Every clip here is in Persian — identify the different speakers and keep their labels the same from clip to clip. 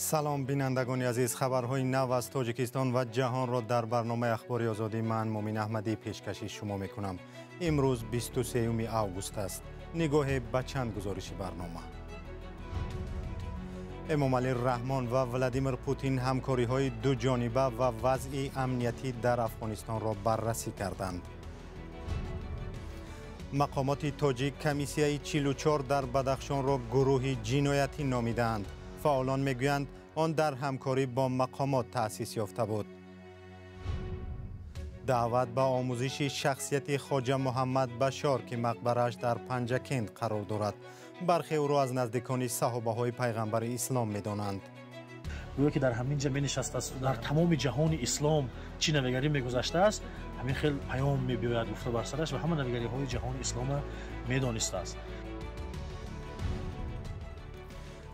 Speaker 1: سلام بینندگان عزیز، خبرهای نو از تاجیکستان و جهان را در برنامه اخباری آزادی من مومین احمدی پیشکشی شما میکنم. امروز 23 اوگوست است. نگاه به چند گزارش برنامه. امامعلی رحمان و ولادیمیر پوتین همکاری های دو جانبه و وضع امنیتی در افغانستان را بررسی کردند. مقامات تاجیک کمیسیه 44 در بدخشان را گروهی جنایتی نامیدند. فعالان میگویند آن در همکاری با مقامات تأسیس یافته بود. دعوت به آموزش شخصیت خواجه محمد بشار که مقبرش در پنجکند قرار دارد. برخی او را از نزدیکان صحابه های پیغمبر اسلام می‌دانند.
Speaker 2: گویا که در همین جا می‌نشسته است، در تمام جهان اسلام چی نویگری می‌گذشته است، همین خیلی پیام می‌باید گفته بر سرش و همه نویگری‌های جهان اسلام می‌دانسته است.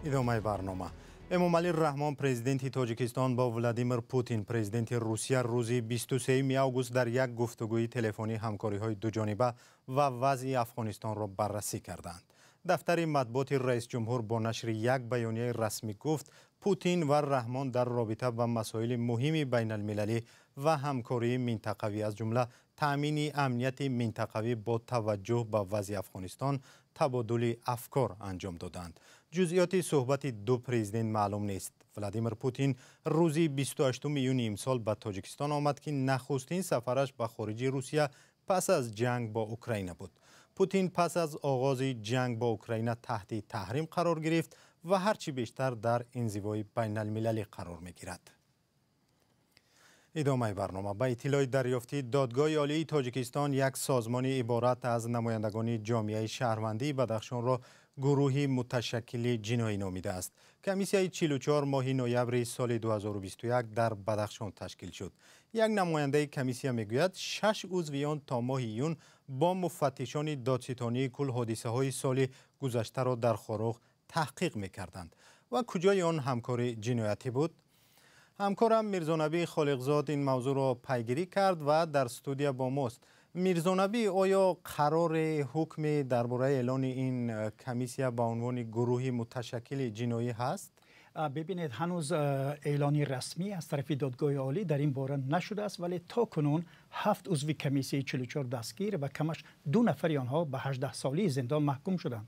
Speaker 1: ادامه برنامه. امامعلی رحمان پرزیدنت تاجیکستان با ولادیمیر پوتین پرزیدنت روسیه روز 23 اوگوست در یک گفتگوی تلفنی همکاری‌های دوجانبه و وضع افغانستان را بررسی کردند. دفتر مطبوعات رئیس جمهور با نشر یک بیانیه رسمی گفت پوتین و رحمان در رابطه با مسائل مهم بین المللی و همکاری منطقوی از جمله تأمین امنیت منطقوی با توجه به وضع افغانستان تبادل افکار انجام دادند. جزئیات صحبت دو پرزیدنت معلوم نیست. ولادیمیر پوتین روز 28 ایون امسال به تاجیکستان آمد که نخستین سفرش به خارج روسیه پس از جنگ با اوکراین بود. پوتین پس از آغاز جنگ با اوکراین تحت تحریم قرار گرفت و هرچی بیشتر در انزوای بین المللی قرار می گیرد. ادامه برنامه. به اطلاع دریافتی دادگاه عالی تاجیکستان یک سازمان عبارت از نمایندگان جامعه شهروندی بدخشان را گروهی متشکل جنایی نامیده است. کمیسیه 44 ماه نوامبر سال 2021 در بدخشان تشکیل شد. یک نماینده کمیسیه میگوید 6 عضویان تا ماه ایون با مفتشان دادستانی کل حادثه های سال گذشته را در خاروخ تحقیق میکردند. و کجای آن همکاری جنایتی بود؟ همکارم میرزانبی خالقزاد این موضوع را پیگیری کرد و در استودیو با ماست. میرزانبی، آیا قرار حکم درباره اعلان این کمیسیه به عنوان گروهی متشکل جنایی هست؟
Speaker 3: ببینید، هنوز اعلانی رسمی از طرف دادگاه عالی در این باره نشده است، ولی تا کنون 7 عضو کمیسیه 44 دستگیر و کمش 2 نفر آنها به 18 سالی زندان محکوم شدند.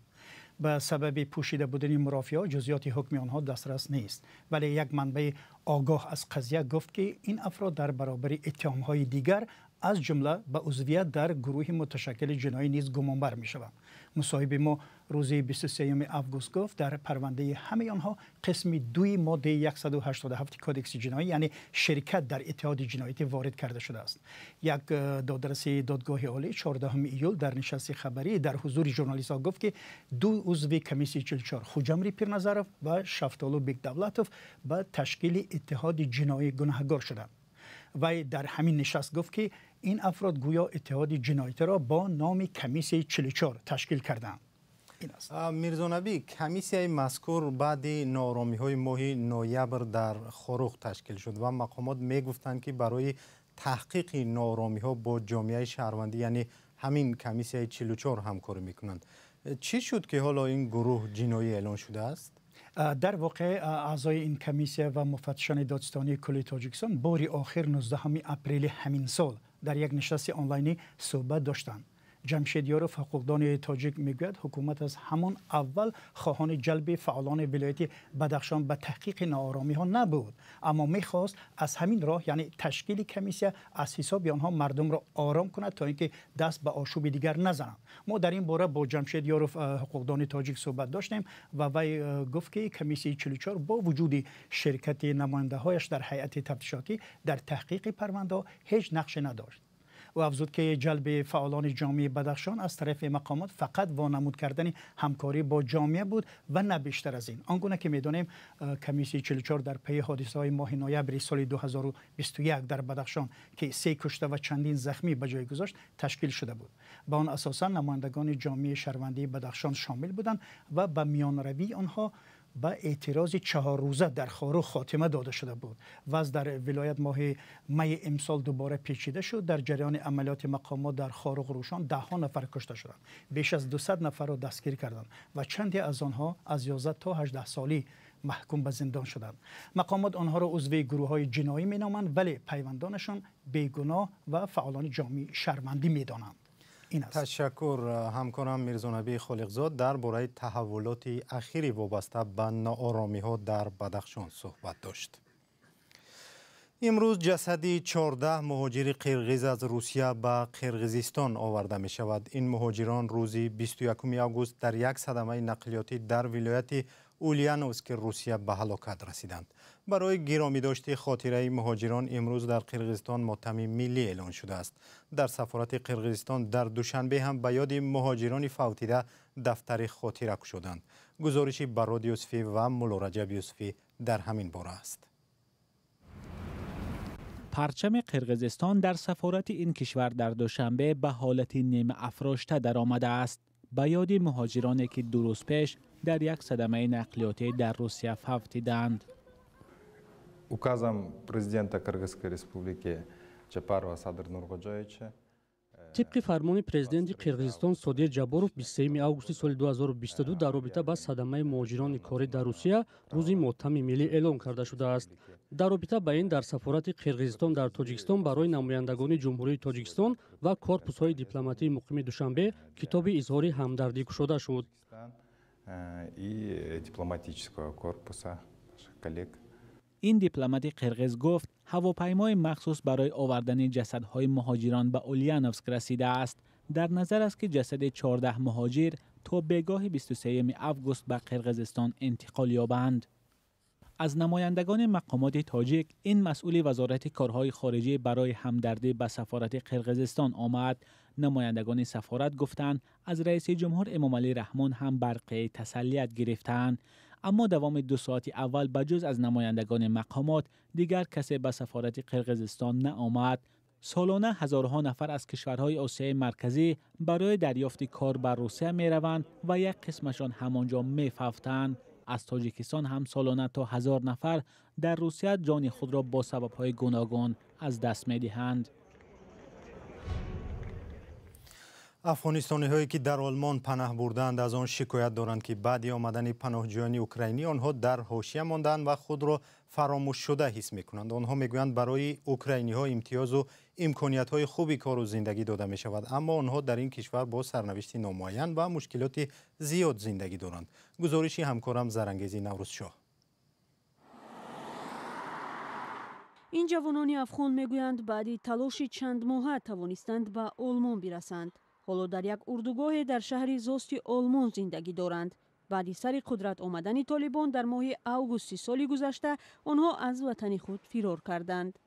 Speaker 3: به سبب پوشیده بودن مرافعه جزئیات حکم آنها دسترس نیست، ولی یک منبع آگاه از قضیه گفت که این افراد در برابر اتهام‌های دیگر از جمله به عضویت در گروه متشکل جنایی نیز گمانبر می‌شوند. مصاحب ما روز 23 اوگوست گفت در پرونده همه آنها قسم 2 ماده 187 کدکس جنایی یعنی شرکت در اتحاد جنایتی وارد کرده شده است. یک دادرس دادگاه عالی 14 ایول در نشست خبری در حضور ژورنالیست‌ها گفت که 2 عضو کمیسیه 44 خوجمری پیرنظرов و شفتالو بیگدولتوف به تشکیل اتحاد جنایی گناهکار شدند. و در همین نشست گفت که این افراد گویا اتحاد جنایتی را با نام کمیسیه 44 تشکیل کردند.
Speaker 1: میرزانبی، کمیسیه مذکور بعد نارامی های ماه نوامبر در خاروخ تشکیل شد و مقامات می گفتند که برای تحقیق نارامی ها با جامعه شهروندی یعنی همین کمیسیه 44 همکاری میکنند. چی شد که حالا این گروه جنایی اعلان شده است؟
Speaker 3: در واقع اعضای این کمیسیه و مفتشان دادستانی کل تاجیکستان بار آخر 19 اپریل همین سال در یک نشست آنلاینی صحبت داشتند. جمشید یاروف حقوقدان تاجیک میگوید حکومت از همان اول خواهان جلب فعالان ولایت بدخشان به تحقیق ناآرامی ها نبود، اما میخواست از همین راه یعنی تشکیل کمیسیه از حساب آنها مردم را آرام کند تا اینکه دست به آشوب دیگر نزنند. ما در این باره با جمشید یاروف حقوقدان تاجیک صحبت داشتیم و وی گفت که کمیسیه 44 با وجود شرکت نماینده هایش در هیئت تفتیشاتی در تحقیق پرونده هیچ نقش نداشت. و افزود که جلب فعالان جامعه بدخشان از طرف مقامات فقط وانمود کردن همکاری با جامعه بود و نه بیشتر از این. آنگونه که میدانیم کمیسیه 44 در پی حادثه‌های ماه نوامبر سال 2021 در بدخشان که 3 کشته و چندین زخمی به جای گذاشت تشکیل شده بود. با آن اساسا نمایندگان جامعه شهروندی بدخشان شامل بودند و به میانروی آنها با اعتراض 4 روزه در خاروخ خاتمه داده شده بود. وضع در ولایت ماه می امسال دوباره پیچیده شد. در جریان عملیات مقامات در خاروخ روشان 10 نفر کشته شدند، بیش از 200 نفر را دستگیر کردند و چندی از آنها از 11 تا 18 سالی محکوم به زندان شدند. مقامات آنها را عضو گروه‌های جنایی می‌نامند ولی پیوندانشان بیگناه و فعالان جامعه شرمندی می‌دانند.
Speaker 1: تشکر همکارم میرزانبی خالقزاد درباره تحولات اخیری وابسته به ناآرامی‌ها در بدخشان صحبت داشت. امروز جسدی 14 مهاجر قرقیز از روسیه به قرقیزستان آورده می شود. این مهاجران روز 21 آگوست در یک صدمه نقلیاتی در ولایت اولیانوسک روسیه به هلاکت رسیدند. برای گرامی داشته خاطره مهاجران امروز در قرقیزستان ماتم ملی اعلان شده است. در سفارت قرقیزستان در دوشنبه هم به یاد مهاجران فوتیده دفتر خاطره شدند. گزارشی براد یوسفی و مولا رجب یوسفی در همین باره است.
Speaker 4: پرچم قرقیزستان در سفارت این کشور در دوشنبه به حالت نیمه افراشته در آمده است. به یاد مهاجرانی که 2 روز پیش در یک صدمه نقلیاتی در روسیه فوتیدند.
Speaker 5: Указом президента Кыргызской республики Чапарова Садыр Нургоджоевича
Speaker 6: طبق فرمان پرزیدنت قرقیزستان صادق جبارов 23 августи соли 2022 дар робита ба садамаи муҳоҷирони корӣ дар Русия рӯзи мотами миллӣ эълон карда шудааст. дар робита ба ин дар сафорати Қирғизистон дар Тоҷикистон барои намояндагони ҷумҳурии Тоҷикистон ва корпусҳои дипломатии муқими Душанбе китоби изҳори ҳамдардӣ кушода шуд.
Speaker 5: и дипломатического корпуса наших коллег.
Speaker 4: این دیپلمات قرقیز گفت هواپیمای مخصوص برای آوردن جسدهای مهاجران به اولیانوفسک رسیده است. در نظر است که جسد 14 مهاجر تا بگاه 23 آگوست به قرقیزستان انتقال یابند. از نمایندگان مقامات تاجیک این مسئول وزارت کارهای خارجه برای همدردی به سفارت قرقیزستان آمد. نمایندگان سفارت گفتند از رئیس جمهور امامعلی رحمان هم برقه تسلیت گرفتند. اما دوام 2 ساعت اول بجز از نمایندگان مقامات دیگر کسی به سفارت قرقیزستان نآمد. سالانه هزارها نفر از کشورهای آسیای مرکزی برای دریافت کار بر روسیه می روند و یک قسمشان همانجا می فوتند. از تاجیکستان هم سالانه تا 1000 نفر در روسیه جان خود را با سبب‌های گوناگون از دست می دهند.
Speaker 1: افغانستانی هایی که در آلمان پناه بردند از آن شکایت دارند که بعد آمدن پناهجویان اوکراینی آنها در حاشیه ماندند و خود را فراموش شده حس می‌کنند. آنها میگویند برای اوکراینی ها امتیاز و امکانیت های خوبی کار و زندگی داده می شود، اما آنها در این کشور با سرنوشت نامعین و مشکلات زیاد زندگی دارند. گزارشی همکارم زرنگیزی نوروزشاه.
Speaker 7: این جوانان افغان میگویند بعد تلاش چند ماهه توانستند به آلمان برسند. حالا در یک اردوگاه در شهر زاست آلمان زندگی دارند. بعد سر قدرت آمدن طالبان در ماه آگوست سال گذشته آنها از وطن خود فرار کردند.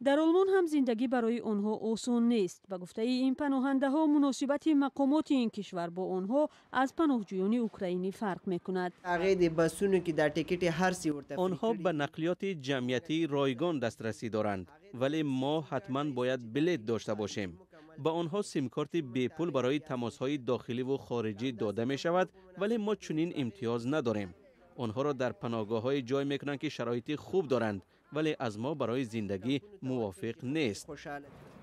Speaker 7: در آلمان هم زندگی برای آنها آسان نیست. به گفته این پناهنده ها مناسبت مقامات این کشور با آنها از پناهجویان اوکراینی فرق میکند.
Speaker 8: آنها به نقلیات جمعیتی رایگان دسترسی دارند، ولی ما حتما باید بلیط داشته باشیم. به آنها سیم کارت بی پول برای تماس‌های داخلی و خارجی داده می شود، ولی ما چنین امتیاز نداریم. آنها را در پناهگاه‌های جای میکنند که شرایط خوب دارند، ولی از ما برای زندگی موافق نیست.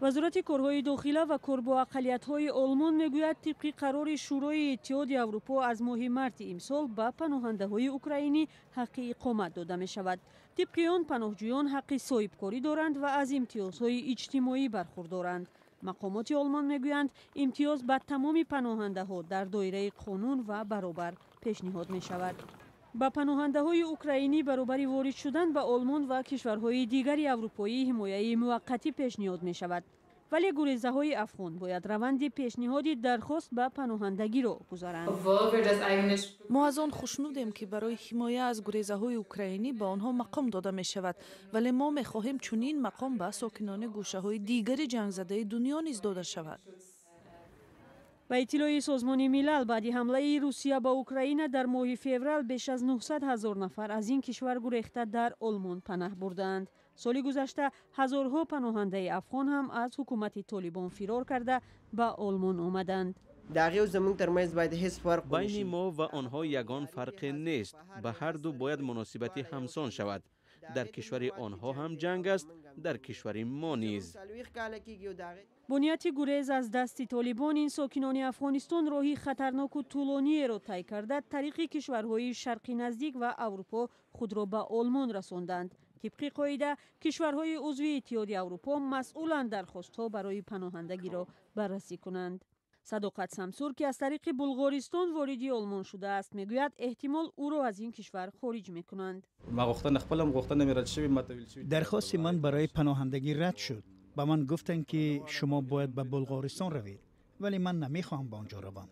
Speaker 7: وزارت کارهای داخلی و کار با اقلیت‌های آلمان میگوید طبق قرار شورای اتحاد اروپا از ماه مارس امسال به پناهنده‌های اوکراینی حق اقامت داده می شود. طبق آن پناهجویان حق صاحبکاری دارند و از امتیازهای اجتماعی برخوردارند. مقامات آلمان میگویند امتیاز به تمام پناهنده ها در دایره قانون و برابر پیشنهاد می شود. با پناهنده های اوکراینی برابری وارد شدن به آلمان و کشورهای دیگری اروپایی حمایه موقتی پیشنهاد می شود. ولی گریزه های افغان باید روند پیشنهادی درخواست به پناهندگی را گذارند.
Speaker 9: ما از آن خوشنودیم که برای حمایه از گریزه های اوکراینی به آنها مقام داده می شود، ولی ما می خواهیم چنین مقام به ساکنان گوشه های دیگر جنگ زده دنیا نیز داده شود.
Speaker 7: به اطلاع سازمان ملل بعد حمله روسیه به اوکراین در ماه فوریه بیش از 900,000 نفر از این کشور گریخته در آلمان پناه بردند. سال گذشته هزارها پناهنده افغان هم از حکومت طالبان فرار کرده به آلمان آمدند.
Speaker 8: بین ما و آنها یگان فرق نیست. به هر دو باید مناسبت همسان شود. در کشور آنها هم جنگ است، در کشور ما نیز.
Speaker 7: بنیاد گریز از دست طالبان این ساکنان افغانستان راهی خطرناک و طولانی را طی کرده طریق کشورهای شرقی نزدیک و اروپا خود را به آلمان رساندند. طبق قاعده کشورهای عضو اتحادیه اروپا مسئولند درخواست‌ها برای پناهندگی را بررسی کنند. صداقت سمسور که از طریق بلغارستان واردی آلمان شده است میگوید احتمال او را از این کشور خارج میکنند.
Speaker 3: درخواست من برای پناهندگی رد شد. با من گفتند که شما باید به بلغارستان روید، ولی من نمیخواهم به آنجا روم.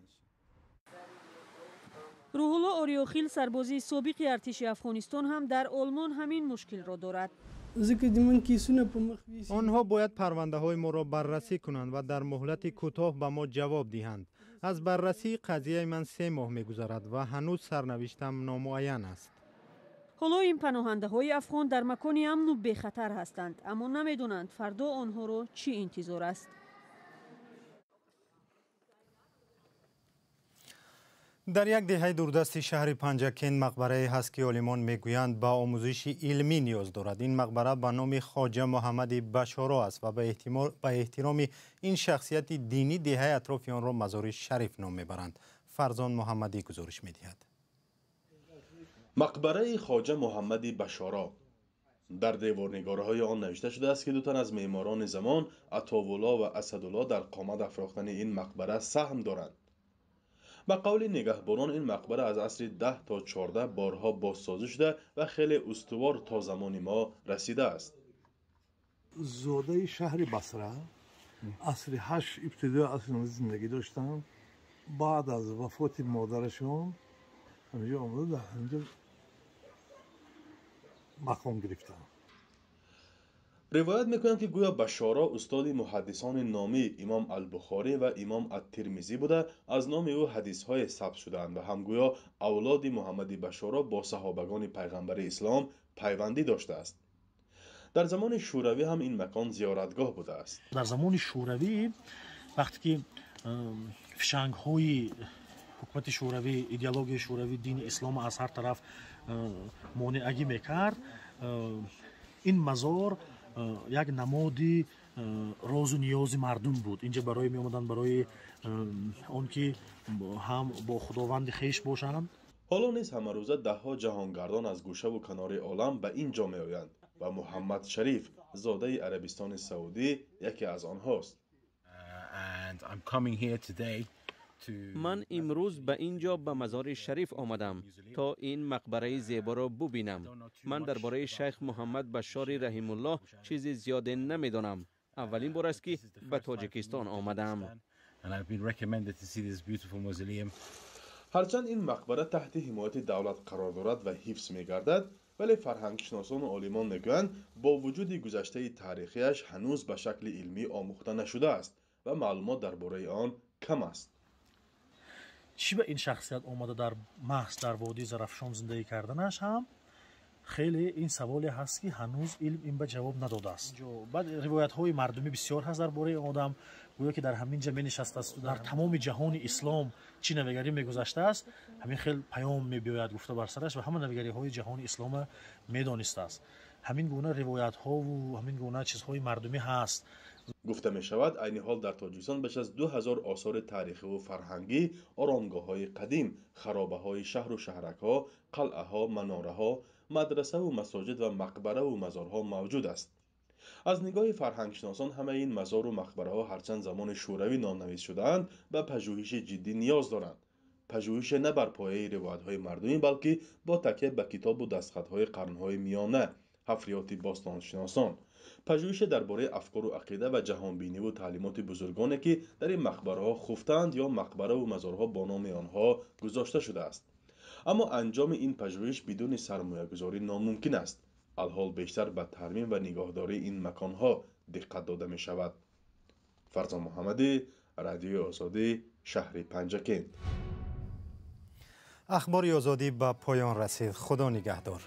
Speaker 7: روح الله آریاخیل سربازی سابق ارتش افغانستان هم در آلمان همین مشکل را دارد.
Speaker 1: آنها باید پرونده های ما را بررسی کنند و در مهلت کوتاه به ما جواب دهند. از بررسی قضیه من 3 ماه می‌گذرد و هنوز سرنوشتم نامعین است.
Speaker 7: حالا این پناهنده های افغان در مکانی امن و بی خطر هستند، اما نمیدونند فردا آنها را چی انتظار است.
Speaker 1: در یک دهه دوردست شهر پنجکین مقبره هست که عالمان میگویند با آموزش علمی نیاز دارد. این مقبره به نام خواجه محمد بشارا است و به احترام این شخصیت دینی دهه اطراف آن را مزار شریف نام میبرند. فرزان محمدی گزارش میدهد.
Speaker 10: مقبره خواجه محمد بشارا در دیوارنگارهای آن نوشته شده است که 2 تن از معماران زمان عطاءالله و اسدالله در قامت افراختن این مقبره سهم دارند. به قول نگهبانان این مقبره از عصر 10 تا 14 بارها بازسازی شده و خیلی استوار تا زمان ما رسیده است.
Speaker 11: زاده شهر بصره عصر 8 ابتدای عصر 9 زندگی داشتم. بعد از وفات مادرشون همینجا آمده در همینجا مقام گرفتم.
Speaker 10: روایت میکنند که گویا بشارا استاد محدثان نامی امام البخاری و امام الترمذی بوده. از نام او حدیث های ثبت شدند و هم گویا اولاد محمد بشارا با صحابگان پیغمبر اسلام پیوندی داشته است. در زمان شوروی هم این مکان زیارتگاه بوده است.
Speaker 2: در زمان شوروی وقتی که فشنگ های حکومت شوروی، ایدئولوژی شوروی دین اسلام از هر طرف مانعگی میکرد، این مزار یک نمادی راز و نیاز مردم بود. اینجا برای می آمدن برای آن که هم با خداوند خیش باشند.
Speaker 10: حالا نیز همه روزه 10 جهانگردان از گوشه و کنار عالم به اینجا می آیند و محمد شریف زاده عربستان سعودی یکی از آنهاست.
Speaker 8: من امروز به اینجا به مزار شریف آمدم تا این مقبره زیبا را ببینم. من درباره شیخ محمد بشاری رحم الله چیزی زیاده نمیدانم. اولین بار است که به تاجیکستان آمدم.
Speaker 10: هرچند این مقبره تحت حمایت دولت قرار دارد و حفظ می‌گردد، ولی فرهنگشناسان و عالمان میگویند با وجود گذشته تاریخیش هنوز به شکل علمی آموخته نشده است و معلومات درباره آن کم است.
Speaker 2: چی به این شخصیت آمده در محض در وادی زرافشان زندگی کردنش هم خیلی این سوالی هست که هنوز علم این به جواب نداده است. بعد روایت های مردمی بسیار هست درباره آدم، گویا که در همین جا نشسته است، در تمام جهان اسلام چی نویگری میگذشته است، همین خیلی پیام میباید گفته بر سرش و همه نویگری های جهان اسلام میدانسته است. همین گونه روایت ها و همین گونه چیزهای مردمی هست.
Speaker 10: گفته می شود عین حال در تاجیکستان بیش از 2000 آثار تاریخی و فرهنگی، آرامگاه‌های قدیم، خرابه‌های شهر و شهرک‌ها، قلعه‌ها، مناره‌ها، مدرسه و مساجد و مقبره و مزارها موجود است. از نگاه فرهنگشناسان همه این مزار و مقبره‌ها هرچند زمان شوروی نامنویس شده‌اند به پژوهش جدی نیاز دارند. پژوهش نه بر پایه روایت‌های مردمی بلکه با تکیه به کتاب و دستخط‌های قرن‌های میانه، حفریات باستانشناسان، پژوهش درباره افکار و عقیده و جهانبینی و تعلیمات بزرگانی که در این مقبره‌ها خفتند یا مقبره و مزارها با نام آنها گذاشته شده است. اما انجام این پژوهش بدون سرمایه‌گذاری ناممکن است. الحال بیشتر به ترمیم و نگهداری این مکان‌ها دقت داده می شود. فرزان محمدی، رادیو آزادی، شهر پنجکین.
Speaker 1: اخبار آزادی به پایان رسید. خدا نگهدار.